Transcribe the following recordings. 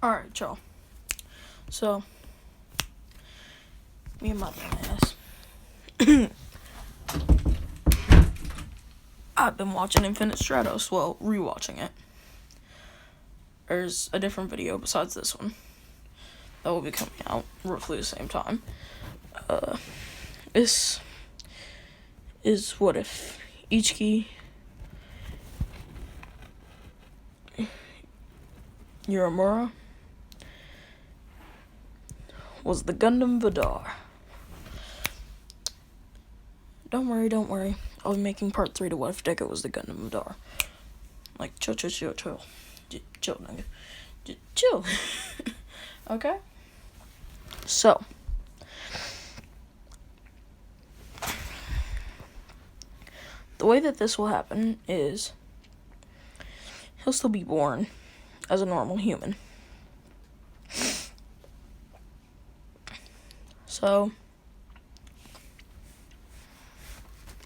Alright, y'all. So, me and my dumb ass. I've been watching Infinite Stratos. Well, rewatching it. There's a different video besides this one that will be coming out roughly the same time. This is what if Ichki, urmura, was the Gundam Vidar. Don't worry. I'll be making part 3 to what if Deca was the Gundam Vidar. Like, chill. Chill, nigga. Chill. Okay? So. The way that this will happen is he'll still be born as a normal human. So,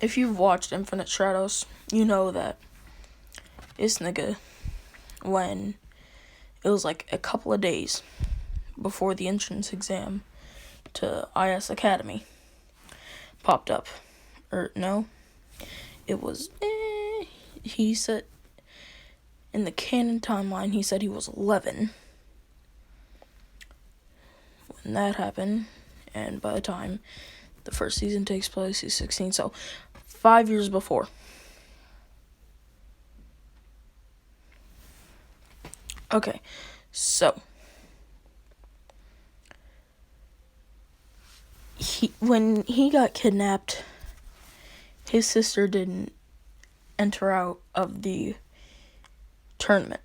if you've watched Infinite Stratos, you know that this nigga, when it was like a couple of days before the entrance exam to IS Academy popped up. Or, no, it was, he said, in the canon timeline, he said he was 11 when that happened. And by the time the first season takes place, he's 16. So, 5 years before. Okay, so. When he got kidnapped, his sister didn't enter out of the tournament.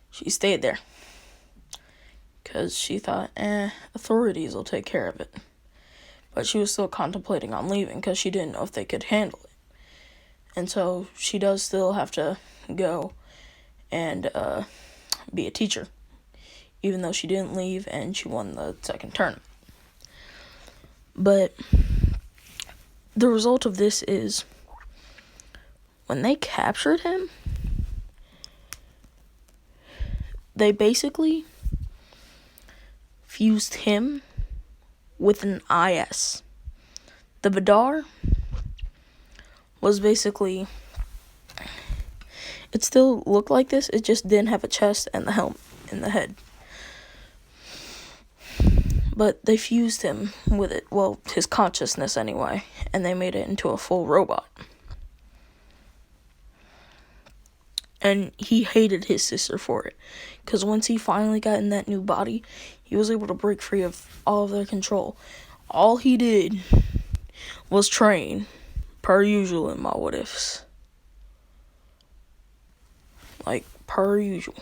She stayed there. Because she thought, authorities will take care of it. But she was still contemplating on leaving because she didn't know if they could handle it. And so she does still have to go and be a teacher. Even though she didn't leave and she won the second tournament. But the result of this is when they captured him, they basically fused him with an IS. The Vidar was basically, it still looked like this, it just didn't have a chest and the helmet and the head. But they fused him with it, well, his consciousness anyway, and they made it into a full robot. And he hated his sister for it. Because once he finally got in that new body, he was able to break free of all of their control. All he did was train, per usual in my what ifs. Like, per usual.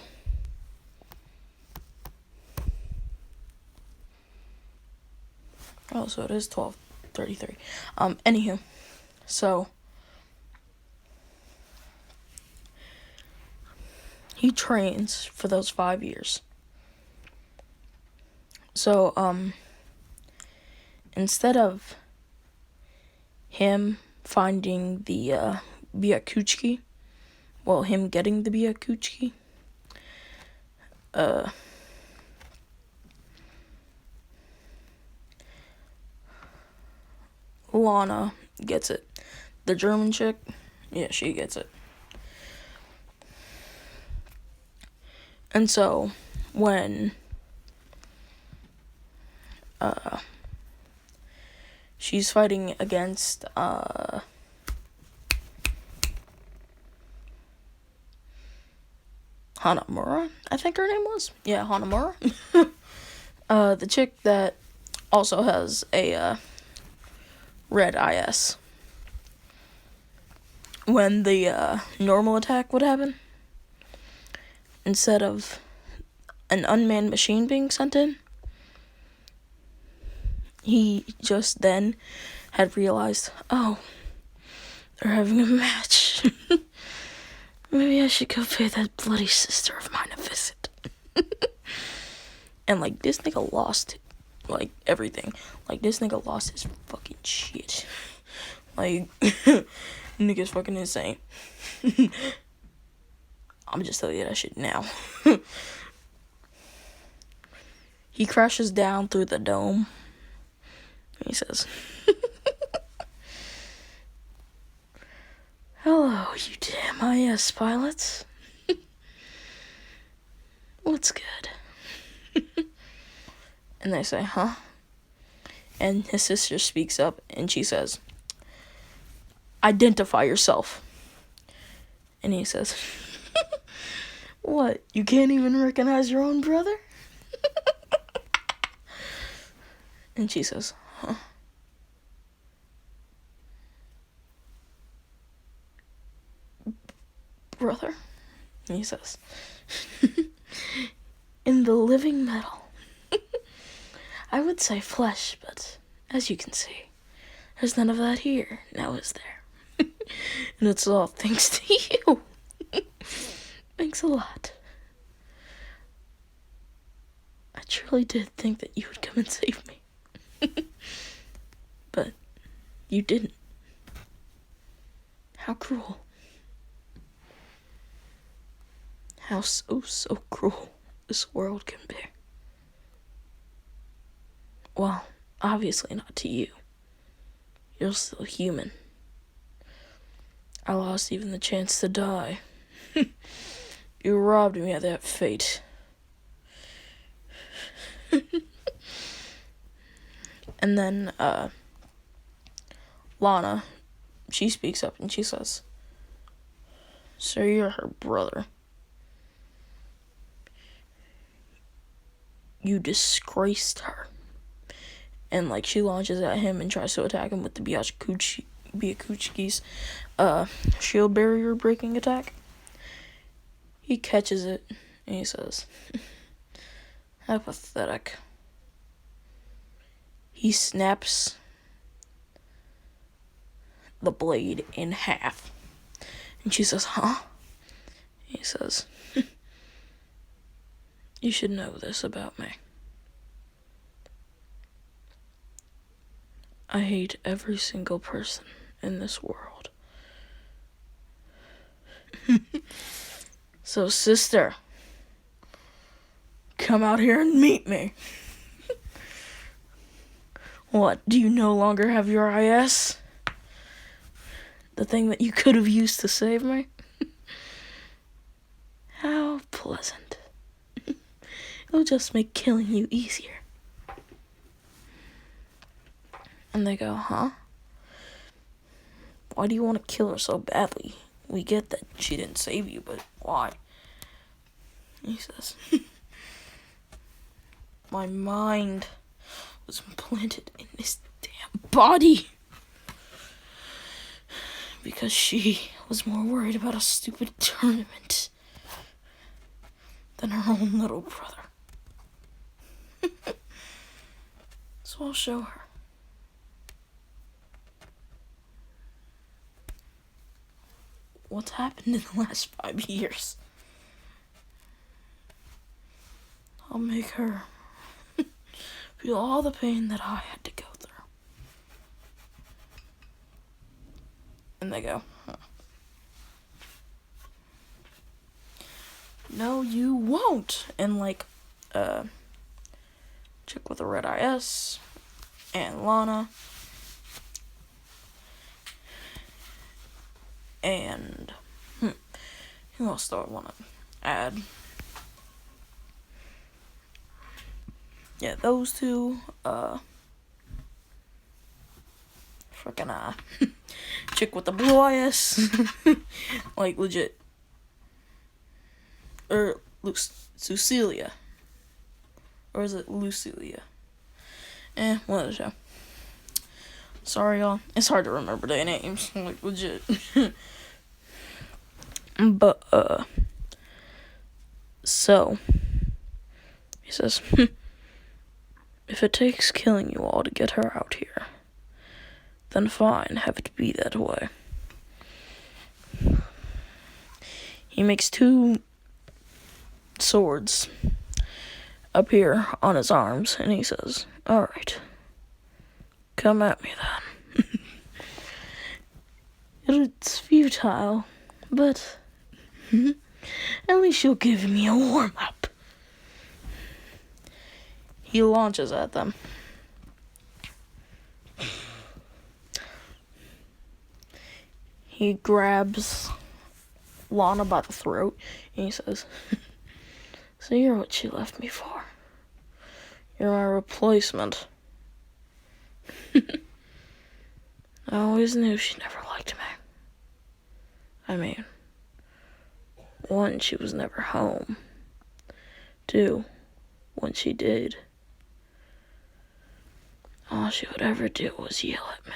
Oh, so it is 12:33. Anywho, so he trains for those 5 years. So, instead of him finding the Byakuchki, well, him getting the Byakuchki, Lana gets it. The German chick, yeah, she gets it. And so, when she's fighting against Hanamura, I think her name was. Yeah, Hanamura. The chick that also has a red IS. When the normal attack would happen, instead of an unmanned machine being sent in, he just then had realized, oh, they're having a match. Maybe I should go pay that bloody sister of mine a visit. And, like, this nigga lost, like, everything. Like, this nigga lost his fucking shit. Like, nigga's fucking insane. I'm just telling you that shit now. he crashes down through the dome. He says, "Hello, you damn IS pilots. What's good?" And they say, "Huh?" And his sister speaks up, and she says, "Identify yourself." And he says, "What, you can't even recognize your own brother?" And she says, "Huh?" "Brother?" And he says, "In the living metal. I would say flesh, but as you can see, there's none of that here, now is there? And it's all thanks to you. Thanks a lot. I truly did think that you would come and save me. But you didn't. How cruel. How so cruel this world can be. Well, obviously not to you. You're still human. I lost even the chance to die. You robbed me of that fate." And then, Lana, she speaks up and she says, "So you're her brother. You disgraced her." And, like, she launches at him and tries to attack him with the Byakuchi's, shield barrier breaking attack. He catches it, and he says, "How pathetic." He snaps the blade in half. And she says, "Huh?" He says, "You should know this about me. I hate every single person in this world. So, sister, come out here and meet me. What, do you no longer have your IS? The thing that you could have used to save me? How pleasant. It'll just make killing you easier." And they go, "Huh? Why do you want to kill her so badly? We get that she didn't save you, but why?" He says, "My mind was implanted in this damn body because she was more worried about a stupid tournament than her own little brother. So I'll show her. What's happened in the last 5 years. I'll make her feel all the pain that I had to go through." And they go, "Huh. No, you won't." And, like, chick with a red IS, and Lana, and who else do I want to add? Yeah, those two, frickin' chick with the blue IS, like, legit, or Lucilia, or is it Lucilia? One of the show. Sorry, y'all. It's hard to remember their names. Like, legit. But, so, he says, "If it takes killing you all to get her out here, then fine, have it be that way." He makes 2 swords appear on his arms, and he says, "Alright, come at me then." It's futile, but at least you'll give me a warm-up. he launches at them. He grabs Lana by the throat, and he says, "So you're what she left me for. You're my replacement." I always knew she never liked me. I mean, 1, she was never home. 2, when she did, all she would ever do was yell at me.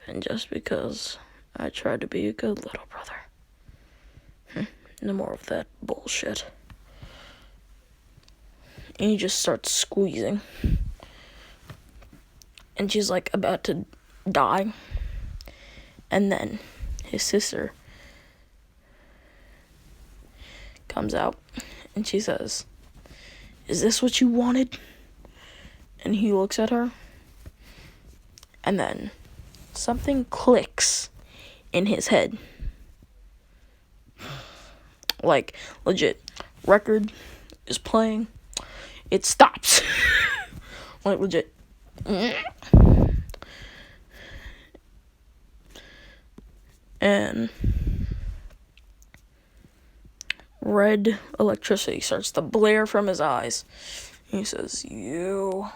And just because I tried to be a good little brother. No more of that bullshit. And he just starts squeezing. And she's like about to die. And then his sister comes out and she says, "Is this what you wanted?" And he looks at her. And then something clicks in his head. Like, legit. Record is playing. It stops. Like, legit. And red electricity starts to blare from his eyes. He says, You.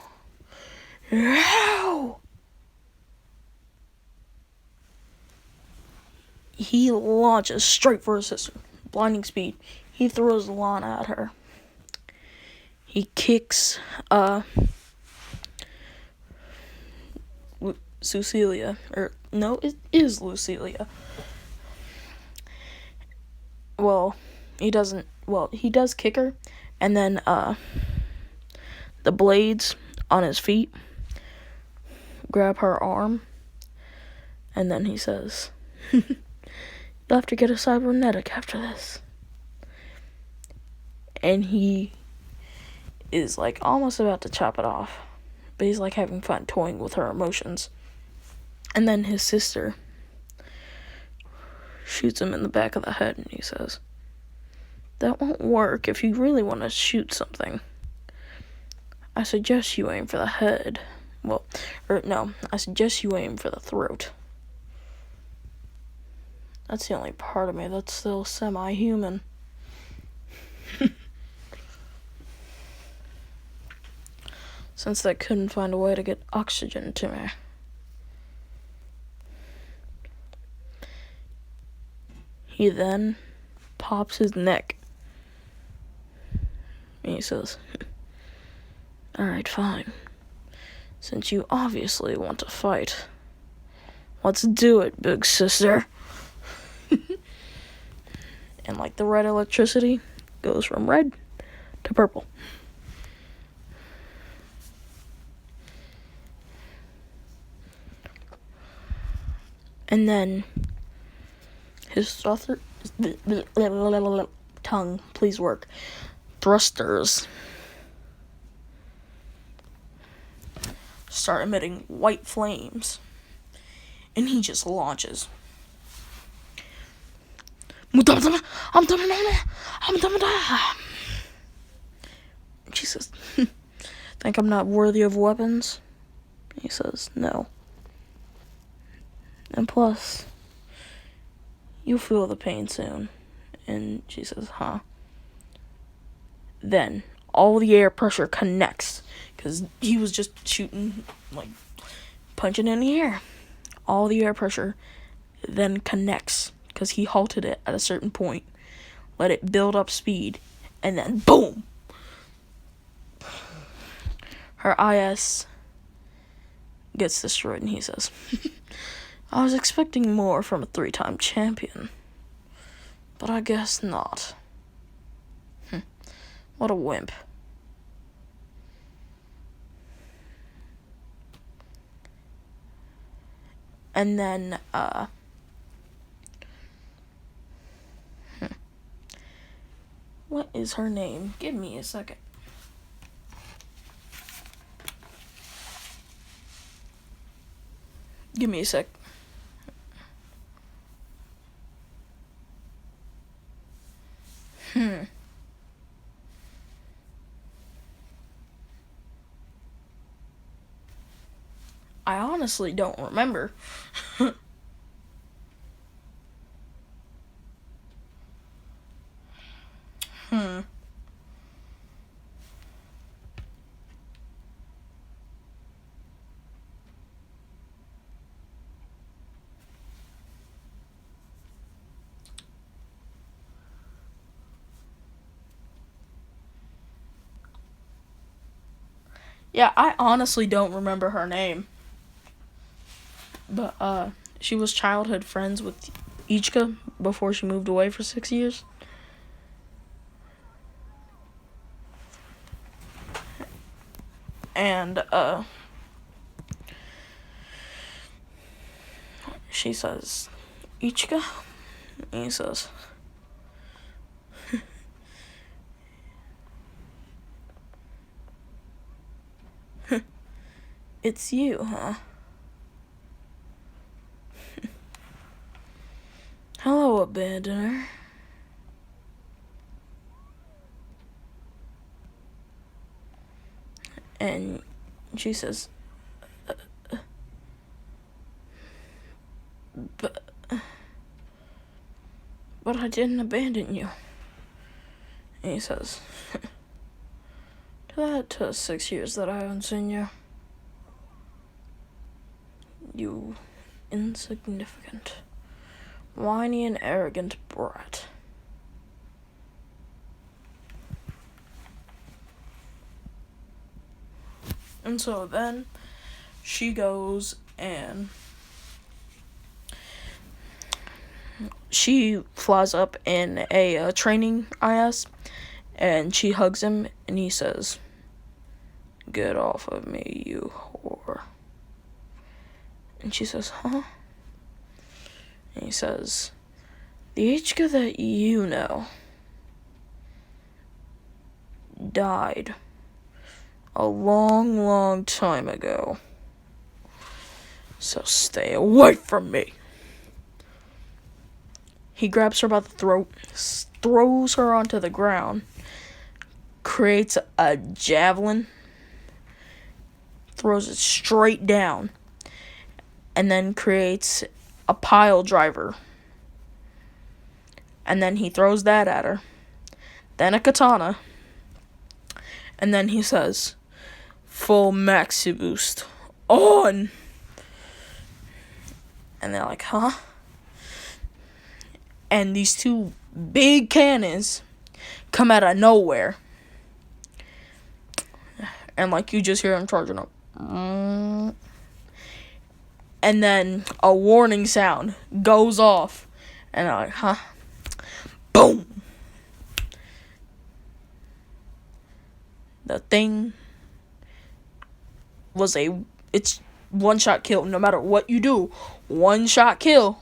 He launches straight for his sister. Blinding speed. He throws Lana at her. He kicks, Lucilia. Or, no, it is Lucilia. Well, he doesn't. Well, he does kick her. And then, the blades on his feet grab her arm. And then he says, "You'll have to get a cybernetic after this." And he is, like, almost about to chop it off. But he's, like, having fun toying with her emotions. And then his sister shoots him in the back of the head, and he says, "That won't work if you really want to shoot something. I suggest you aim for the head. I suggest you aim for the throat. That's the only part of me that's still semi-human." Since they couldn't find a way to get oxygen to me. He then pops his neck. And he says, "Alright, fine. Since you obviously want to fight, let's do it, big sister." And like the red electricity goes from red to purple. And then his tongue, please work. Thrusters start emitting white flames. And he just launches. She says, "Think I'm not worthy of weapons?" He says, "No. And plus, you'll feel the pain soon." And she says, "Huh?" Then, all the air pressure connects. Because he was just shooting, like, punching in the air. All the air pressure then connects. Because he halted it at a certain point. Let it build up speed. And then, boom! Her IS gets destroyed, and he says, "I was expecting more from a 3-time champion. But I guess not. What a wimp." And then, what is her name? Give me a second. Give me a sec. I honestly don't remember. Hmm. Yeah, I honestly don't remember her name. But, she was childhood friends with Ichka before she moved away for 6 years. And, she says, Ichka? And he says, it's you, huh? Hello, abandoner. And she says, but I didn't abandon you. And he says, that 6 years that I haven't seen you. You insignificant, whiny and arrogant brat. And so then she goes and she flies up in a training IS, and she hugs him, and he says, get off of me, you whore. And she says, huh? And he says, the Ichka that you know died a long, long time ago. So stay away from me. He grabs her by the throat, throws her onto the ground, creates a javelin, throws it straight down, and then creates a pile driver. And then he throws that at her. Then a katana. And then he says, full maxi boost on. And they're like, huh? And these two big cannons come out of nowhere. And like you just hear them charging up. And then a warning sound goes off. And they're like, huh? Boom! The thing was it's one shot kill. No matter what you do, one shot kill.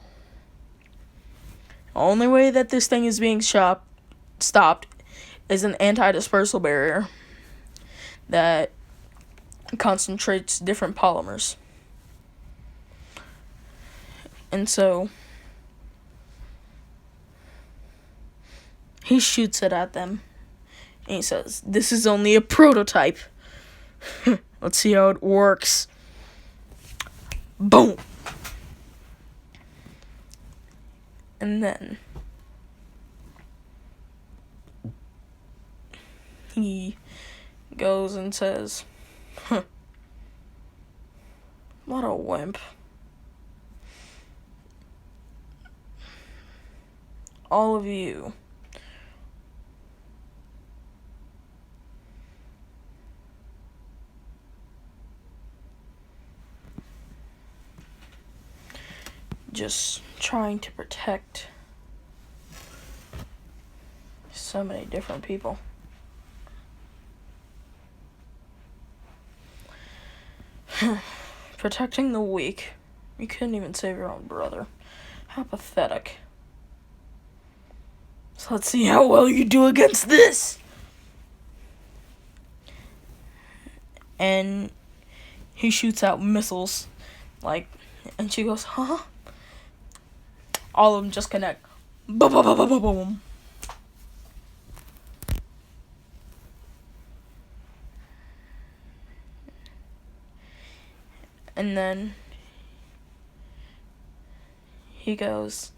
The only way that this thing is being stopped is an anti-dispersal barrier that concentrates different polymers. And so he shoots it at them. And he says, this is only a prototype. Let's see how it works. Boom! And then he goes and says, what a wimp. All of you. Just trying to protect so many different people. Protecting the weak. You couldn't even save your own brother. How pathetic. So let's see how well you do against this. And he shoots out missiles. And she goes, huh? All of them just connect. Boom, boom, boom, boom, boom, boom. And then he goes,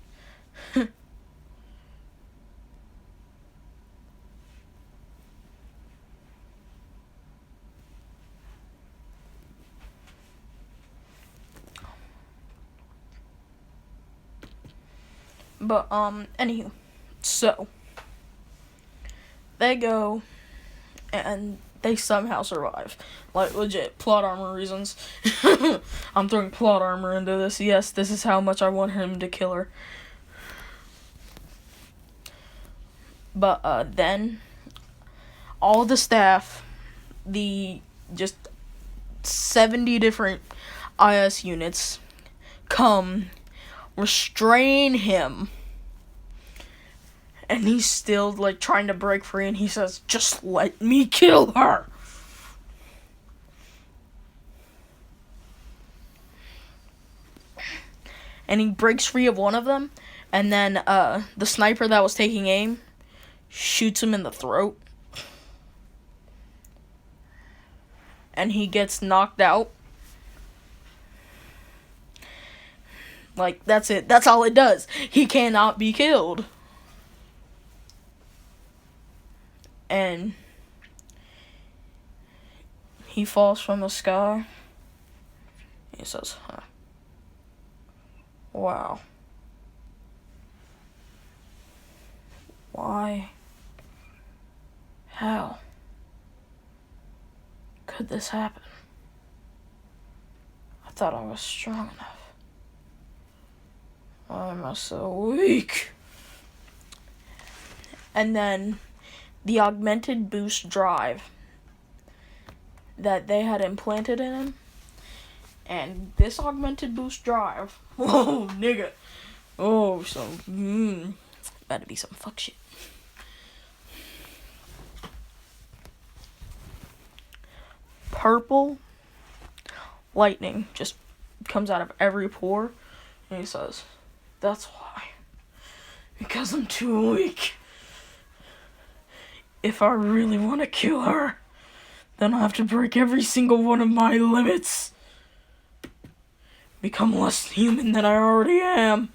but, anywho, so, they go, and they somehow survive. Like, legit, plot armor reasons. I'm throwing plot armor into this. Yes, this is how much I want him to kill her. But, then, all the staff, the just 70 different IS units come, restrain him, and he's still, like, trying to break free, and he says, just let me kill her! And he breaks free of one of them, and then, the sniper that was taking aim shoots him in the throat. And he gets knocked out. Like, that's it. That's all it does. He cannot be killed. And he falls from the sky. He says, huh. Wow. Why? How could this happen? I thought I was strong enough. Why am I so weak? And then the augmented boost drive that they had implanted in him, and this augmented boost drive, whoa, nigga, oh, about to be some fuck shit. Purple lightning just comes out of every pore, and he says, that's why. Because I'm too weak. If I really want to kill her, then I'll have to break every single one of my limits. Become less human than I already am.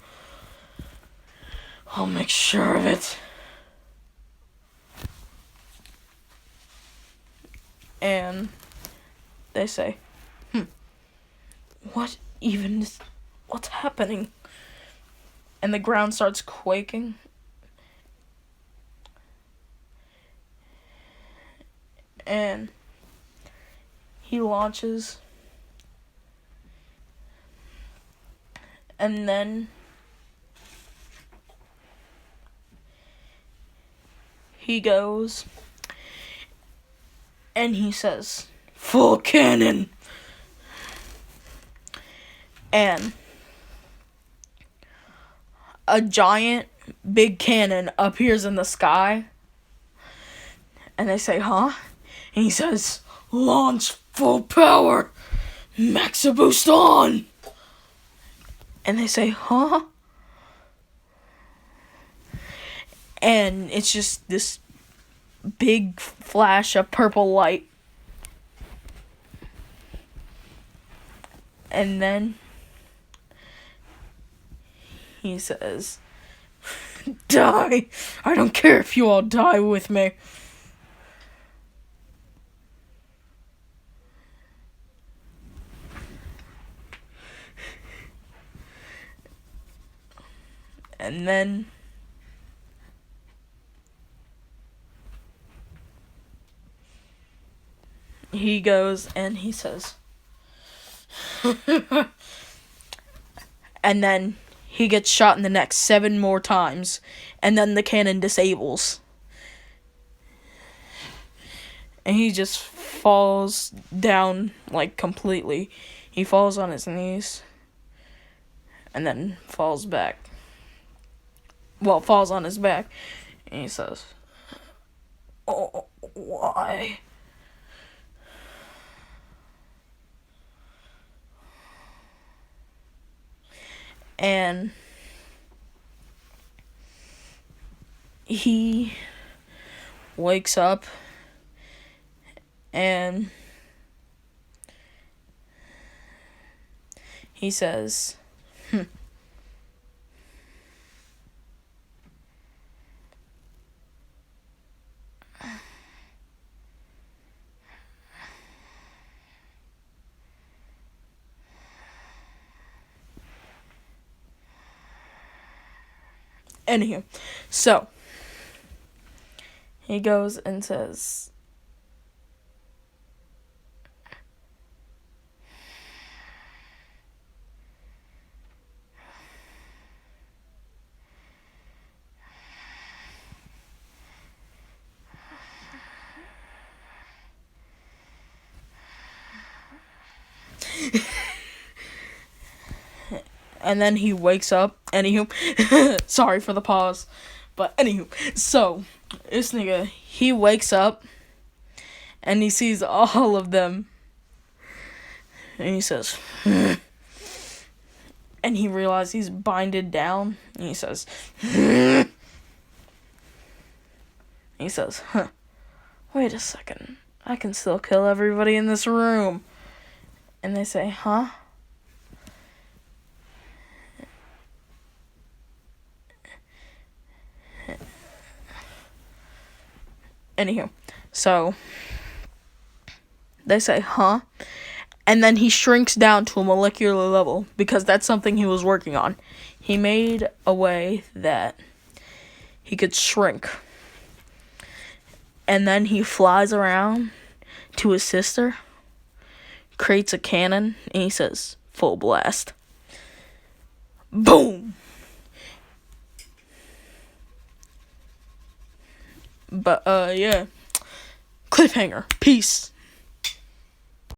I'll make sure of it. And they say, what's happening? And the ground starts quaking. And he launches. And then he goes and he says, full cannon. And a giant big cannon appears in the sky. And they say, huh? And he says, launch full power. Max boost on. And they say, huh? And it's just this big flash of purple light. And then he says, die. I don't care if you all die with me. And then he goes and he says, and then he gets shot in the neck 7 more times, and then the cannon disables. And he just falls down, like, completely. He falls on his knees, and then falls back. Well, falls on his back, and he says, oh, why? And he wakes up, and he says, anywho, so he goes and says, and then he wakes up. Anywho, sorry for the pause, but anywho, so this nigga, he wakes up and he sees all of them, and he says, and he realizes he's binded down, and he says, wait a second, I can still kill everybody in this room. And they say, huh? Anywho, so they say, huh? And then he shrinks down to a molecular level because that's something he was working on. He made a way that he could shrink. And then he flies around to his sister, creates a cannon, and he says, full blast. Boom! But, yeah. Cliffhanger. Peace.